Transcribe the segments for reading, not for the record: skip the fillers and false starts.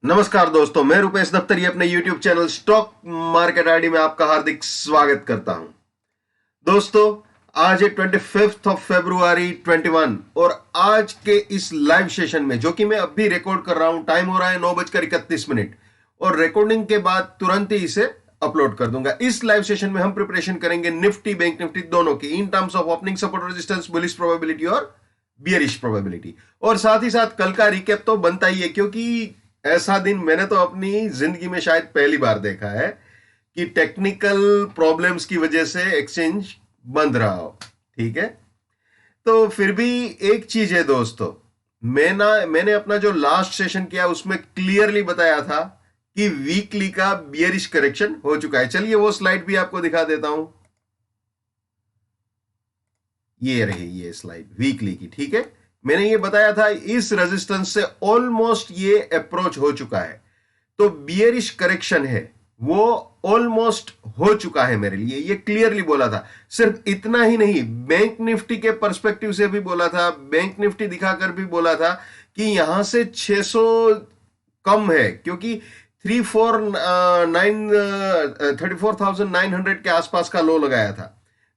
नमस्कार दोस्तों, मैं रुपेश दफ्तरी अपने YouTube channel stock market ID में आपका हार्दिक स्वागत करता हूं। दोस्तों, आज है 25 फरवरी 2021 और आज के इस लाइव सेशन में जो कि मैं अभी रिकॉर्ड कर रहा हूं, टाइम हो रहा है 9:31 और रिकॉर्डिंग के बाद तुरंत ही इसे अपलोड कर दूंगा। इस लाइव सेशन में हम प्रिपरेशन करेंगे निफ्टी बैंक निफ्टी दोनों की in terms of opening support resistance, bullish probability और बियरिश प्रोबेबिलिटी। और साथ ही साथ कल का रिकैप तो बनता ही है, क्योंकि ऐसा दिन मैंने तो अपनी जिंदगी में शायद पहली बार देखा है कि टेक्निकल प्रॉब्लम्स की वजह से एक्सचेंज बंद रहा हो। ठीक है, तो फिर भी एक चीज है दोस्तों, मैंने अपना जो लास्ट सेशन किया उसमें क्लियरली बताया था कि वीकली का बियरिश करेक्शन हो चुका है। चलिए वो स्लाइड भी आपको दिखा देता हूं। ये रही ये स्लाइड वीकली की। ठीक है, मैंने ये बताया था इस रेजिस्टेंस से ऑलमोस्ट ये अप्रोच हो चुका है, तो बियरिश करेक्शन है वो ऑलमोस्ट हो चुका है मेरे लिए, ये क्लियरली बोला था। सिर्फ इतना ही नहीं, बैंक निफ्टी के पर्सपेक्टिव से भी बोला था, बैंक निफ्टी दिखाकर भी बोला था कि यहां से 600 कम है, क्योंकि 34,900 के आसपास का लो लगाया था।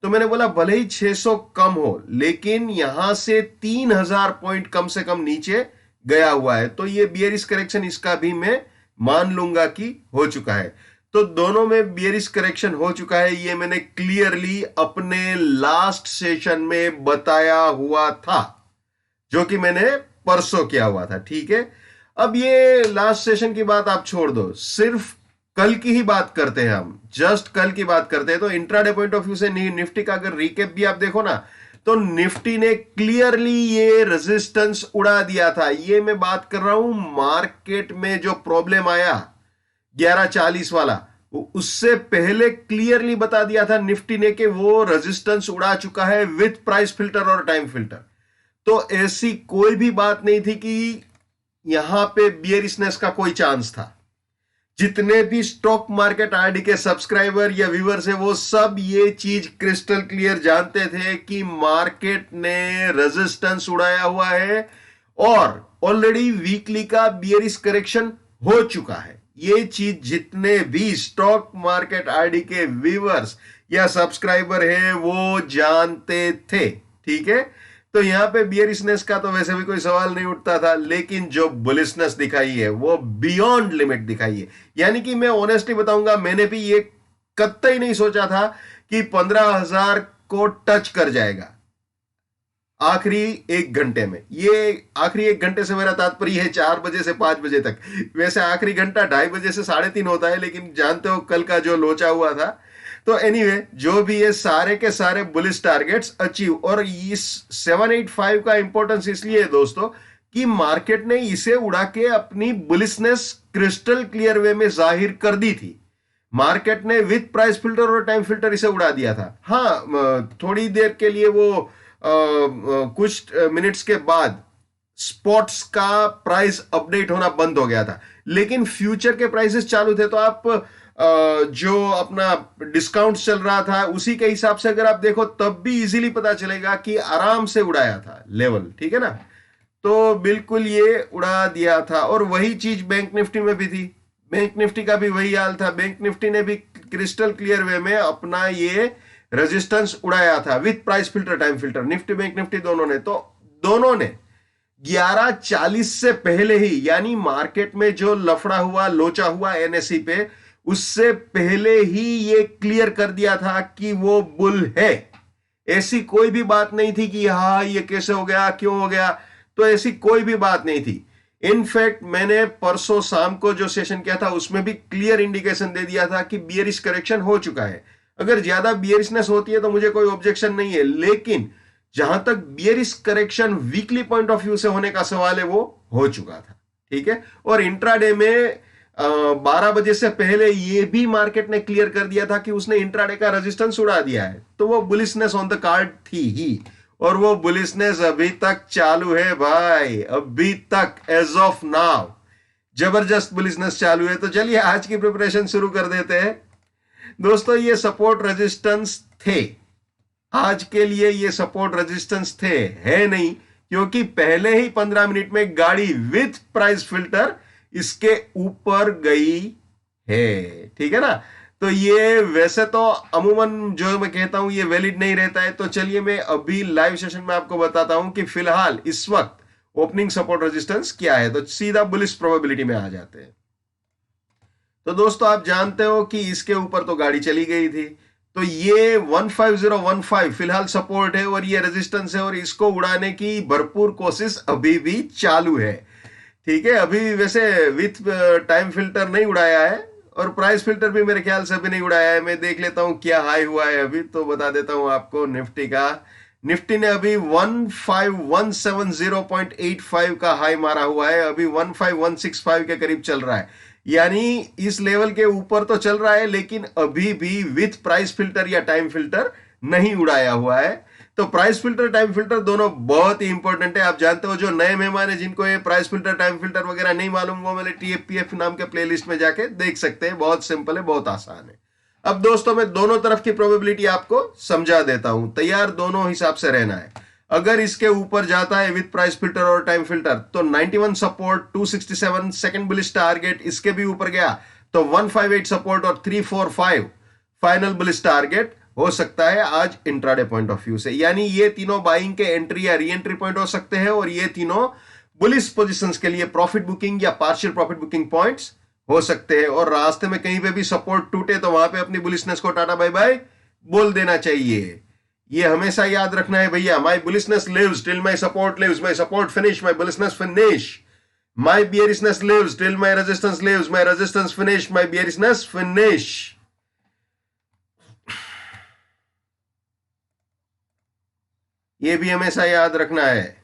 तो मैंने बोला भले ही 600 कम हो, लेकिन यहां से 3000 पॉइंट कम से कम नीचे गया हुआ है, तो ये बियरिश करेक्शन इसका भी मैं मान लूंगा कि हो चुका है। तो दोनों में बियरिश करेक्शन हो चुका है, ये मैंने क्लियरली अपने लास्ट सेशन में बताया हुआ था, जो कि मैंने परसों किया हुआ था। ठीक है, अब ये लास्ट सेशन की बात आप छोड़ दो, सिर्फ कल की ही बात करते हैं, हम जस्ट कल की बात करते हैं। तो इंट्राडे पॉइंट ऑफ व्यू से निफ्टी का अगर रिकेप भी आप देखो ना, तो निफ्टी ने क्लियरली ये रेजिस्टेंस उड़ा दिया था। ये मैं बात कर रहा हूं मार्केट में जो प्रॉब्लम आया 1140 वाला, उससे पहले क्लियरली बता दिया था निफ्टी ने कि वो रेजिस्टेंस उड़ा चुका है विथ प्राइस फिल्टर और टाइम फिल्टर। तो ऐसी कोई भी बात नहीं थी कि यहां पे बियरिशनेस का कोई चांस था। जितने भी स्टॉक मार्केट आईडी के सब्सक्राइबर या व्यूअर्स है, वो सब ये चीज क्रिस्टल क्लियर जानते थे कि मार्केट ने रेजिस्टेंस उड़ाया हुआ है और ऑलरेडी वीकली का बियरिश करेक्शन हो चुका है। ये चीज जितने भी स्टॉक मार्केट आईडी के व्यूअर्स या सब्सक्राइबर है वो जानते थे। ठीक है, तो यहां पे बियरिशनेस का तो वैसे भी कोई सवाल नहीं उठता था, लेकिन जो बुलिशनेस दिखाई है वो बियॉन्ड लिमिट दिखाई है। यानी कि मैं ऑनेस्टली बताऊंगा, मैंने भी ये कतई नहीं सोचा था कि 15,000 को टच कर जाएगा आखिरी एक घंटे में। ये आखिरी एक घंटे से मेरा तात्पर्य है 4 बजे से 5 बजे तक। वैसे आखिरी घंटा 2:30 बजे से 3:30 होता है, लेकिन जानते हो कल का जो लोचा हुआ था। तो एनीवे, जो भी है सारे के सारे बुलिश टारगेट्स अचीव। और इस 785 का इंपॉर्टेंस इसलिए है दोस्तों कि मार्केट ने इसे उड़ा के अपनी बुलिशनेस क्रिस्टल क्लियर वे में जाहिर कर दी थी। मार्केट ने विथ प्राइस फिल्टर और टाइम फिल्टर इसे उड़ा दिया था। हाँ, थोड़ी देर के लिए वो कुछ मिनट्स के बाद स्पॉट्स का प्राइस अपडेट होना बंद हो गया था, लेकिन फ्यूचर के प्राइसेस चालू थे। तो आप जो अपना डिस्काउंट चल रहा था उसी के हिसाब से अगर आप देखो, तब भी इजीली पता चलेगा कि आराम से उड़ाया था लेवल। ठीक है ना, तो बिल्कुल ये उड़ा दिया था। और वही चीज बैंक निफ्टी में भी थी, बैंक निफ्टी का भी वही हाल था। बैंक निफ्टी ने भी क्रिस्टल क्लियर वे में अपना ये रेजिस्टेंस उड़ाया था with price filter time filter, Nifty bank Nifty दोनों ने। तो दोनों ने 1140 से पहले ही, यानी मार्केट में जो लफड़ा हुआ लोचा हुआ एनएसई पे, उससे पहले ही ये क्लियर कर दिया था कि वो बुल है। ऐसी कोई भी बात नहीं थी कि हाँ ये कैसे हो गया, क्यों हो गया, तो ऐसी कोई भी बात नहीं थी। इनफैक्ट मैंने परसों शाम को जो सेशन किया था उसमें भी क्लियर इंडिकेशन दे दिया था कि बियरिश करेक्शन हो चुका है। अगर ज्यादा बियरिशनेस होती है तो मुझे कोई ऑब्जेक्शन नहीं है, लेकिन जहां तक bearish correction weekly point of view से होने का सवाल है वो हो चुका था। ठीक है, और इंट्राडे में 12 बजे से पहले ये भी मार्केट ने क्लियर कर दिया था कि उसने इंट्राडे का रेजिस्टेंस उड़ा दिया है। तो वो बुलिशनेस ऑन द कार्ड थी ही, और वो बुलिशनेस अभी तक चालू है भाई, अभी तक एज ऑफ नाउ जबरदस्त बुलिशनेस चालू है। तो चलिए आज की प्रिपरेशन शुरू कर देते हैं दोस्तों। ये सपोर्ट रेजिस्टेंस थे, आज के लिए ये सपोर्ट रेजिस्टेंस थे, है नहीं, क्योंकि पहले ही 15 मिनट में गाड़ी विथ प्राइस फिल्टर इसके ऊपर गई है, ठीक है ना। तो ये वैसे तो अमूमन जो मैं कहता हूं ये वैलिड नहीं रहता है। तो चलिए मैं अभी लाइव सेशन में आपको बताता हूं कि फिलहाल इस वक्त ओपनिंग सपोर्ट रेजिस्टेंस क्या है। तो सीधा बुलिश प्रोबेबिलिटी में आ जाते हैं। तो दोस्तों आप जानते हो कि इसके ऊपर तो गाड़ी चली गई थी, तो ये 15015 फिलहाल सपोर्ट है और ये रेजिस्टेंस है और इसको उड़ाने की भरपूर कोशिश अभी भी चालू है, ठीक है। अभी वैसे विथ टाइम फिल्टर नहीं उड़ाया है और प्राइस फिल्टर भी मेरे ख्याल से अभी नहीं उड़ाया है। मैं देख लेता हूं क्या हाई हुआ है अभी, तो बता देता हूं आपको निफ्टी का। निफ्टी ने अभी 15170.85 का हाई मारा हुआ है, अभी 15165 के करीब चल रहा है। यानी इस लेवल के ऊपर तो चल रहा है लेकिन अभी भी विथ प्राइस फिल्टर या टाइम फिल्टर नहीं उड़ाया हुआ है। तो प्राइस फिल्टर टाइम फिल्टर दोनों बहुत ही इंपॉर्टेंट है। आप जानते हो जो नए मेहमान है जिनको ये प्राइस फिल्टर टाइम फिल्टर वगैरह नहीं मालूम, वो मेरे TFPF नाम के प्लेलिस्ट में जाके देख सकते हैं। बहुत सिंपल है, बहुत आसान है। अब दोस्तों मैं दोनों तरफ की प्रोबेबिलिटी आपको समझा देता हूं, तैयार दोनों हिसाब से रहना है। अगर इसके ऊपर जाता है विथ प्राइस फिल्टर और टाइम फिल्टर तो 91 सपोर्ट, 267 सेकंड बुलिश टारगेट, इसके भी ऊपर गया तो 158 सपोर्ट और 345 फाइनल बुलिश टारगेट हो सकता है आज इंट्राडे पॉइंट ऑफ व्यू से। यानी ये तीनों बाइंग के एंट्री या री एंट्री पॉइंट हो सकते हैं और ये तीनों बुलिश पोजीशंस के लिए प्रॉफिट बुकिंग या पार्शियल प्रॉफिट बुकिंग पॉइंट्स हो सकते हैं। और रास्ते में कहीं पे भी सपोर्ट टूटे तो वहां पे अपनी बुलिशनेस को टाटा बाय बाय बोल देना चाहिए। ये हमेशा याद रखना है भैया, my bullishness lives till my support lives, my support finish, my bullishness finish, my bearishness lives till my resistance lives, my resistance finish, my bearishness finish. ये भी हमेशा याद रखना है।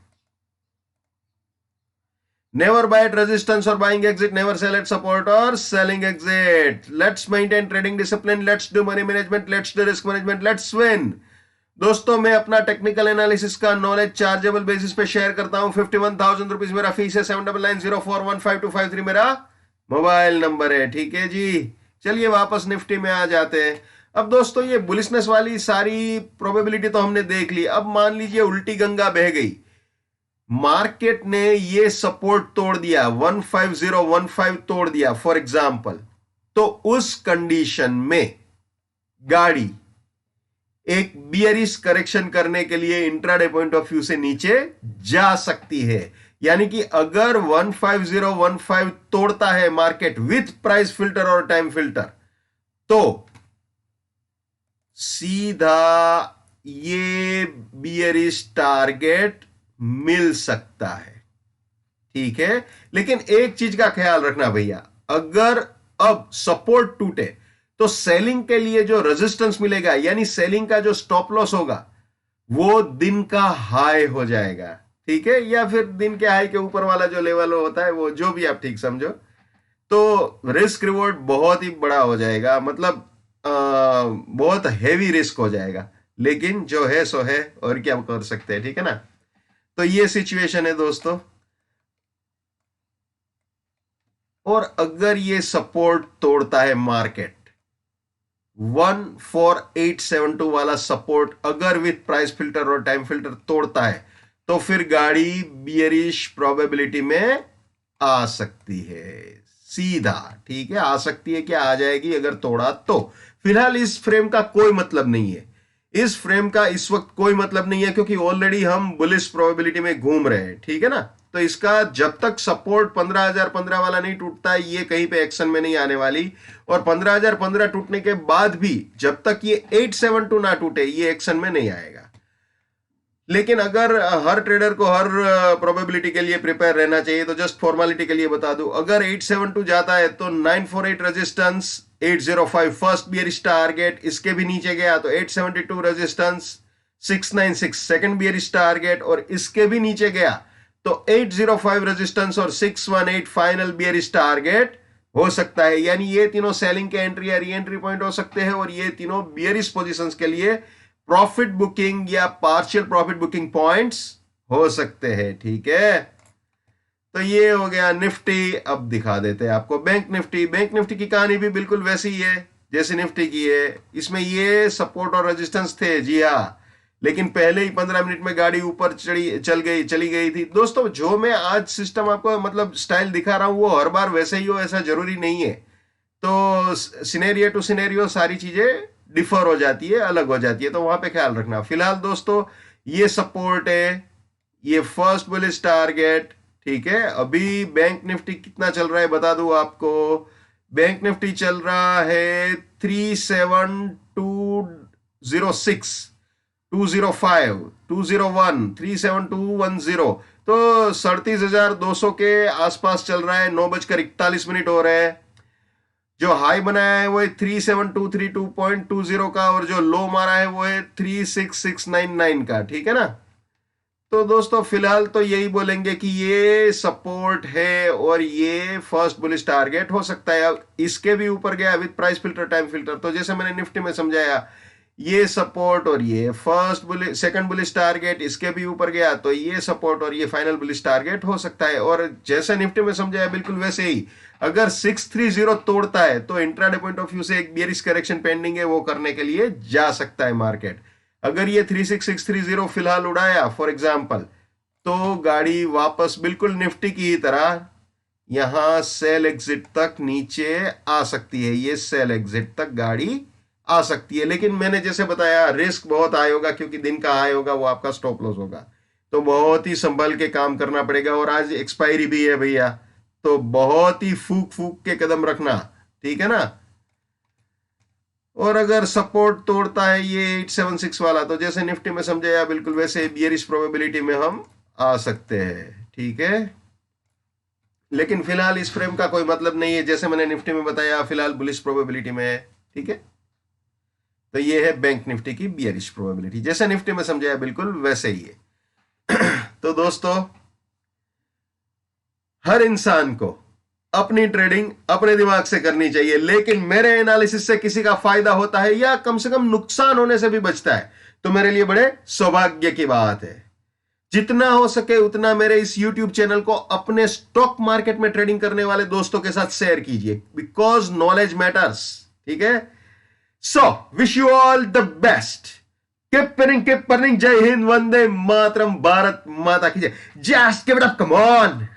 नेवर बाय एट रेजिस्टेंस और buying exit, never sell at support और selling exit. Let's maintain trading discipline, let's do money management, let's do risk management, let's win. दोस्तों मैं अपना टेक्निकल एनालिसिस का नॉलेज चार्जेबल बेसिस पे share करता हूं। 51,000 rupees मेरा फीस है, 7990415253 मेरा मोबाइल नंबर है, ठीक है जी। चलिए वापस निफ्टी में आ जाते हैं। अब दोस्तों ये बुलिशनेस वाली सारी प्रोबेबिलिटी तो हमने देख ली। अब मान लीजिए उल्टी गंगा बह गई, मार्केट ने ये सपोर्ट तोड़ दिया, 15015 तोड़ दिया फॉर एग्जाम्पल, तो उस कंडीशन में गाड़ी एक बियरिश करेक्शन करने के लिए इंट्राडे पॉइंट ऑफ व्यू से नीचे जा सकती है। यानी कि अगर 15015 तोड़ता है मार्केट विथ प्राइस फिल्टर और टाइम फिल्टर तो सीधा ये बियरिश टारगेट मिल सकता है, ठीक है। लेकिन एक चीज का ख्याल रखना भैया, अगर अब सपोर्ट टूटे तो सेलिंग के लिए जो रेजिस्टेंस मिलेगा यानी सेलिंग का जो स्टॉप लॉस होगा वो दिन का हाई हो जाएगा, ठीक है, या फिर दिन के हाई के ऊपर वाला जो लेवल होता है वो, जो भी आप ठीक समझो। तो रिस्क रिवॉर्ड बहुत ही बड़ा हो जाएगा, मतलब बहुत हैवी रिस्क हो जाएगा। लेकिन जो है सो है, और क्या कर सकते हैं, ठीक है ना। तो ये सिचुएशन है दोस्तों। और अगर ये सपोर्ट तोड़ता है मार्केट, 14872 वाला सपोर्ट अगर विथ प्राइस फिल्टर और टाइम फिल्टर तोड़ता है तो फिर गाड़ी बियरिश प्रोबेबिलिटी में आ सकती है सीधा, ठीक है। आ सकती है, क्या आ जाएगी अगर तोड़ा तो। फिलहाल इस फ्रेम का कोई मतलब नहीं है, इस फ्रेम का इस वक्त कोई मतलब नहीं है, क्योंकि ऑलरेडी हम बुलिश प्रोबेबिलिटी में घूम रहे हैं, ठीक है ना। तो इसका जब तक सपोर्ट 15,015 वाला नहीं टूटता है ये कहीं पे एक्शन में नहीं आने वाली। और 15,015 टूटने के बाद भी जब तक ये 872 ना टूटे ये एक्शन में नहीं आएगा। लेकिन अगर हर ट्रेडर को हर प्रोबेबिलिटी के लिए प्रिपेयर रहना चाहिए, तो जस्ट फॉर्मेलिटी के लिए बता दूं, अगर 872 जाता है तो 948 रेजिस्टेंस, 805 फर्स्ट बियरिश टारगेट, इसके भी नीचे गया तो 872 रेजिस्टेंस, 696 सेकंड बियरिश टारगेट, और इसके भी नीचे गया तो 805 रेजिस्टेंस और 618 फाइनल बियरिश टारगेट हो सकता है। यानी ये तीनों सेलिंग के एंट्री या री एंट्री पॉइंट हो सकते हैं और ये तीनों बियरिश पोजीशंस के लिए प्रॉफिट बुकिंग या पार्शियल प्रॉफिट बुकिंग पॉइंट्स हो सकते हैं, ठीक है। तो ये हो गया निफ्टी। अब दिखा देते हैं आपको बैंक निफ्टी। बैंक निफ्टी की कहानी भी बिल्कुल वैसी ही है जैसे निफ्टी की है। इसमें ये सपोर्ट और रेजिस्टेंस थे, जी हाँ, लेकिन पहले ही 15 मिनट में गाड़ी ऊपर चली गई थी। दोस्तों जो मैं आज सिस्टम आपको मतलब स्टाइल दिखा रहा हूं वो हर बार वैसे ही हो ऐसा जरूरी नहीं है। तो सिनेरियो टू सिनेरियो सारी चीजें डिफर हो जाती है, अलग हो जाती है, तो वहां पे ख्याल रखना। फिलहाल दोस्तों ये सपोर्ट है, ये फर्स्ट बुलिश टारगेट, ठीक है। अभी बैंक निफ्टी कितना चल रहा है बता दूं आपको। बैंक निफ्टी चल रहा है 37206, 205, 201, 37210। तो 37,200 के आसपास चल रहा है। 9:41 हो रहे हैं। जो हाई बनाया है वो है 37232.20 का, और जो लो मारा है वो है 36699 का, ठीक है ना। तो दोस्तों फिलहाल तो यही बोलेंगे कि ये सपोर्ट है और ये फर्स्ट बुलिश टारगेट हो सकता है। अब इसके भी ऊपर गया with price filter, time filter, तो जैसे मैंने निफ्टी में समझाया, ये सपोर्ट और ये first bullish, second bullish target, इसके भी ऊपर गया तो ये सपोर्ट और ये फाइनल बुलिश टारगेट हो सकता है। और जैसे निफ्टी में समझाया बिल्कुल वैसे ही अगर 630 तोड़ता है तो इंट्राडे पॉइंट ऑफ व्यू से एक बियरिश करेक्शन पेंडिंग है, वो करने के लिए जा सकता है मार्केट। अगर ये 36630 फिलहाल उड़ाया फॉर एग्जाम्पल, तो गाड़ी वापस बिल्कुल निफ्टी की ही तरह यहां सेल एग्जिट तक नीचे आ सकती है। ये सेल एग्जिट तक गाड़ी आ सकती है, लेकिन मैंने जैसे बताया रिस्क बहुत हाई होगा, क्योंकि दिन का हाई होगा वो आपका स्टॉप लॉस होगा, तो बहुत ही संभल के काम करना पड़ेगा। और आज एक्सपायरी भी है भैया, तो बहुत ही फूक फूक के कदम रखना, ठीक है ना। और अगर सपोर्ट तोड़ता है ये 876 वाला, तो जैसे निफ्टी में समझाया बिल्कुल वैसे बियरिश प्रोबेबिलिटी में हम आ सकते हैं, ठीक है। लेकिन फिलहाल इस फ्रेम का कोई मतलब नहीं है, जैसे मैंने निफ्टी में बताया फिलहाल बुलिश प्रोबेबिलिटी में है, ठीक है। तो ये है बैंक निफ्टी की बियरिश प्रोबेबिलिटी, जैसे निफ्टी में समझाया बिल्कुल वैसे ही है। तो दोस्तों हर इंसान को अपनी ट्रेडिंग अपने दिमाग से करनी चाहिए, लेकिन मेरे एनालिसिस से किसी का फायदा होता है या कम से कम नुकसान होने से भी बचता है, तो मेरे लिए बड़े सौभाग्य की बात है। जितना हो सके उतना मेरे इस YouTube चैनल को अपने स्टॉक मार्केट में ट्रेडिंग करने वाले दोस्तों के साथ शेयर कीजिए, बिकॉज नॉलेज मैटर्स, ठीक है। So wish you all the best, keep earning. जय हिंद, वंदे मातरम, भारत माता की जय, just give it up, come on.